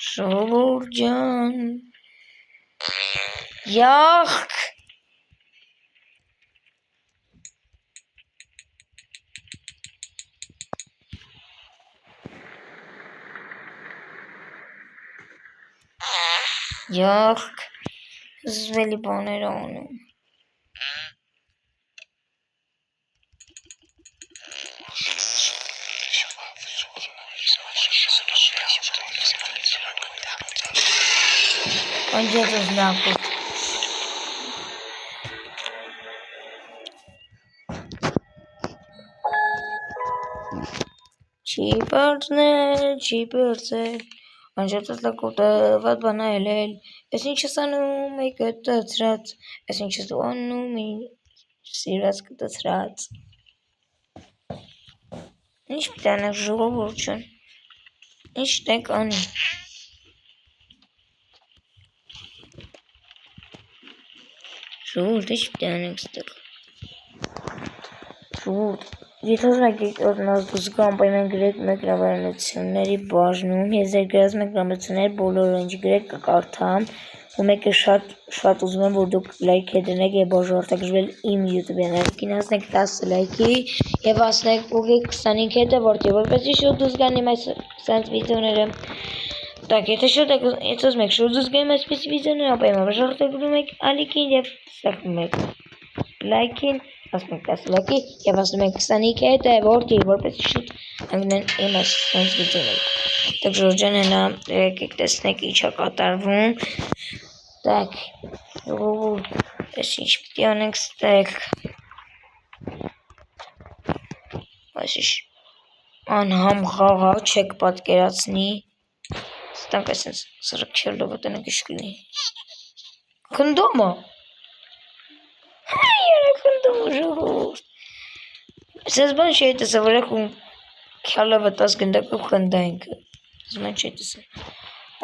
Ժողովուրդ ջան Յախք Յախք զվելի բաներ անում Անջատս լապուտ Չի բարձել Անջատս լակոտը վատ բանա էլել Ես ինչ ես անում էի կտացրած Ես ինչ ես դու անում էի սիրված կտացրած Ինչ պիտի անեք ժողովուրդ ջան Ինչ տեք անի Ժողովուրդ ինչ պիտի անենք ստեղ Ժողովուրդ Եթե ուզում եք օրնաս դուս գամ պայման գրեք մեկնաբանությունների բաժնում Ես ձեր գրած մեկնաբանությունները բոլորը ինչ գրեք կկարդամ ու մեկը շատ ուզում եմ որ դուք լայքի դնեք եւ բաժանորդագրվել իմ YouTube-յան լայքին հասնեք 10 լայքի եւ հասնեք ուղիղ 25 հետևորդի որպեսզի շուտ դուս գան իմ այս սենց վիդեոները Так, եթե շուտ եք եթե ուզում եք շուտ դուս գան այսպես վիդեոներ ապա բաժանորդագրում եք ալիքին եւ ստեղծում եք լայքին հասնեք 10 լայքի եւ հասնում եք 25 հետևորդի որպեսզի շուտ ընկնեն իմ այս սենց վիդեոները Так, Ժորժան հենա եկեք տեսնեք ինչ է կատարվում Так, ժողովուրդ, ես ինչ պիտի անենք ստեղ Այսիշ անհամ խաղա չեք պատկերացնի Ստանք այսենց սրկշել դովոտենը գիշկլի Քնդոմը Երա քնդոմը ժողովուրդ Սենց բան չի տեսա որ եք ու քյալը վտաս գնդակ ու խնդայինք Ես մեն չի տեսա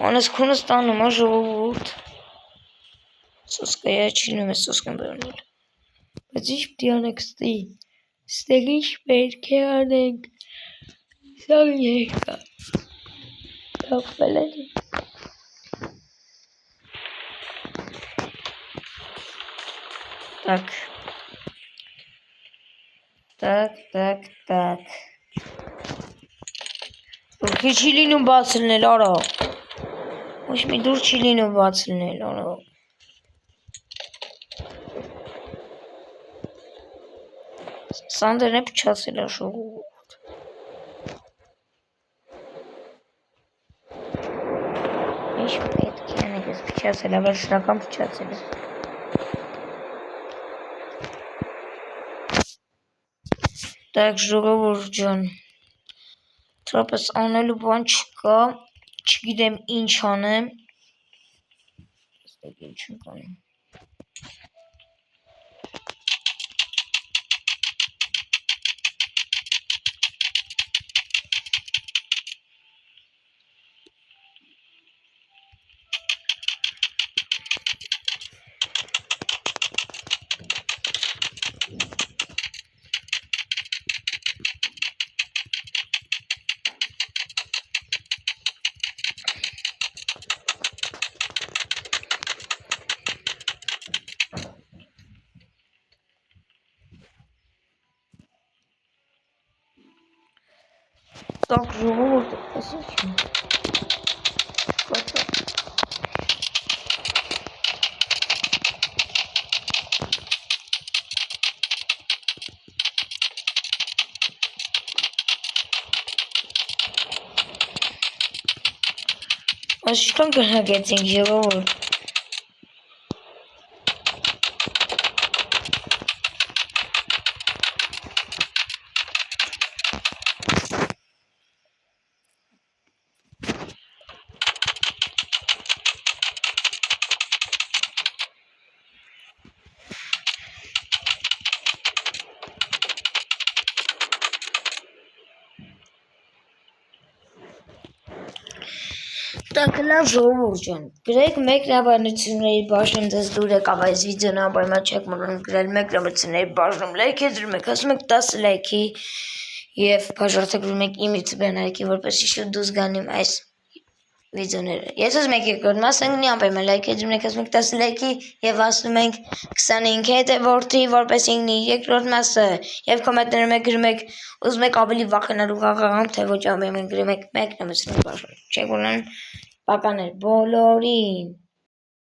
Անես քունս տանում է ժողովուրդ Սոսկա է չինում է սոսկան բերունել Բայց ինչ պիտի անեք Ստեղ ինչ պետք է անենք Սա երկա Թապվել էլի Так Դուրքի չի լինում բացլնել արա Ոչ մի դուր չի լինում բացլնել արա Սանդերն է փչացել է ժողովուրդ Ինչ պետք է անեք ես փչացել է վերջնական փչացել է Так ժողովուրդ ջան Թրապես անելու բան չկա Չգիտեմ ինչ անեմ Ստեղ ինչ ենք անում Так, ժողովուրդ, ես ինչ եմ Կոչա Աշտան կհագեցինք ժողովուրդ Տակլավ ժողովուրդ ջան, գրեք մեկնաբանությունների բաժնում ձեզ դուր եկավ այս վիդեոն ապարմա չեք մոռանում գրել մեկնաբանությունների բաժնում լայք եզրում եք, ասում եք 10 լայքի և բաժարտագրում եք իմ YouTube նայքի, որպեսզի շուտ դուրս գանիմ այս վիդեոները։ Ես ուզում եք երկրորդ մասը ընկնի ապարմա լայք եզրում եք, ասում եք 10 լայքի և ասում ենք 25 հետևորդի, որպեսզի ընկնի երկրորդ մասը և կոմենտներում եք գրում եք ուզում եք ավելի վախենալու խաղաղամ, թե ոչ ամեն գրում եք մեկնաբանությունների բաժնում։ Չեք մոռանում Բականեր բոլորին